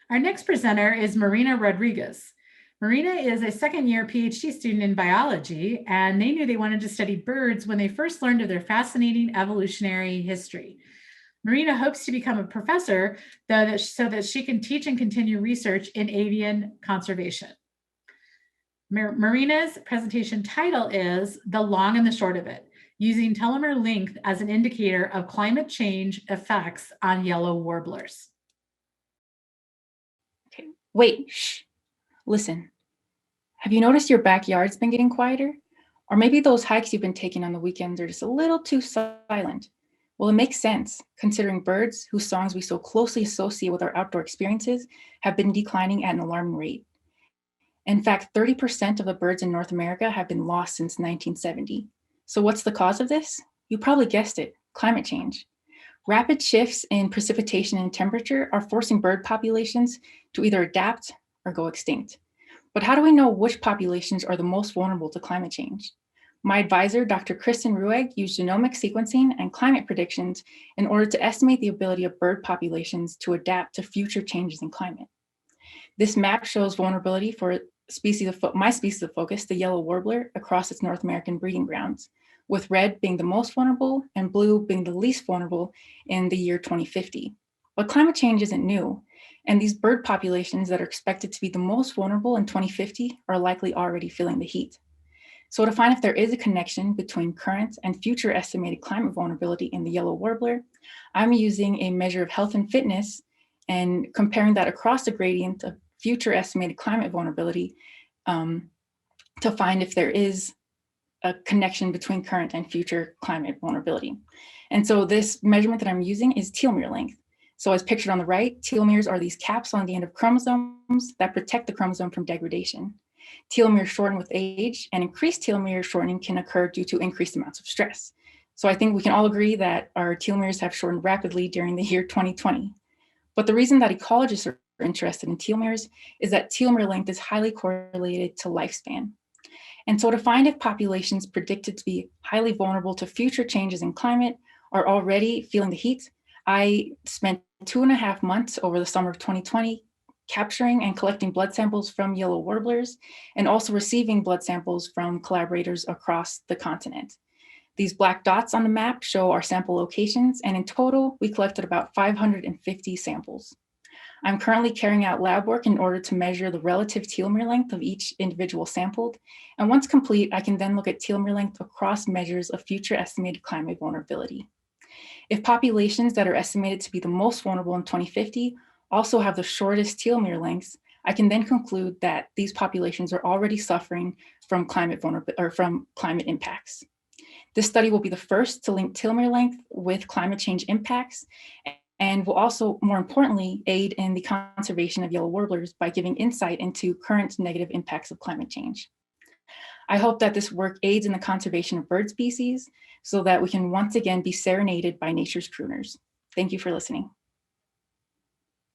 Our next presenter is Marina Rodriguez. Marina is a second-year PhD student in biology, and they knew they wanted to study birds when they first learned of their fascinating evolutionary history. Marina hopes to become a professor so that she can teach and continue research in avian conservation. Marina's presentation title is The Long and the Short of It, using telomere length as an indicator of climate change effects on yellow warblers. Okay, wait, shh. Listen, have you noticed your backyard's been getting quieter? Or maybe those hikes you've been taking on the weekends are just a little too silent. Well, it makes sense, considering birds, whose songs we so closely associate with our outdoor experiences, have been declining at an alarming rate. In fact, 30% of the birds in North America have been lost since 1970. So what's the cause of this? You probably guessed it, climate change. Rapid shifts in precipitation and temperature are forcing bird populations to either adapt or go extinct. But how do we know which populations are the most vulnerable to climate change? My advisor, Dr. Kristen Ruegg, used genomic sequencing and climate predictions in order to estimate the ability of bird populations to adapt to future changes in climate. This map shows vulnerability for my species of focus, the yellow warbler, across its North American breeding grounds, with red being the most vulnerable and blue being the least vulnerable in the year 2050. But climate change isn't new, and these bird populations that are expected to be the most vulnerable in 2050 are likely already feeling the heat. So to find if there is a connection between current and future estimated climate vulnerability in the yellow warbler, I'm using a measure of health and fitness and comparing that across the gradient of future estimated climate vulnerability to find if there is a connection between current and future climate vulnerability. And so this measurement that I'm using is telomere length. So as pictured on the right, telomeres are these caps on the end of chromosomes that protect the chromosome from degradation. Telomeres shorten with age, and increased telomere shortening can occur due to increased amounts of stress. So I think we can all agree that our telomeres have shortened rapidly during the year 2020. But the reason that ecologists are interested in telomeres is that telomere length is highly correlated to lifespan. And so to find if populations predicted to be highly vulnerable to future changes in climate are already feeling the heat, I spent 2.5 months over the summer of 2020 capturing and collecting blood samples from yellow warblers and also receiving blood samples from collaborators across the continent. These black dots on the map show our sample locations, and in total, we collected about 550 samples. I'm currently carrying out lab work in order to measure the relative telomere length of each individual sampled. And once complete, I can then look at telomere length across measures of future estimated climate vulnerability. If populations that are estimated to be the most vulnerable in 2050 also have the shortest telomere lengths, I can then conclude that these populations are already suffering from climate impacts. This study will be the first to link telomere length with climate change impacts and will also, more importantly, aid in the conservation of yellow warblers by giving insight into current negative impacts of climate change. I hope that this work aids in the conservation of bird species so that we can once again be serenaded by nature's crooners. Thank you for listening.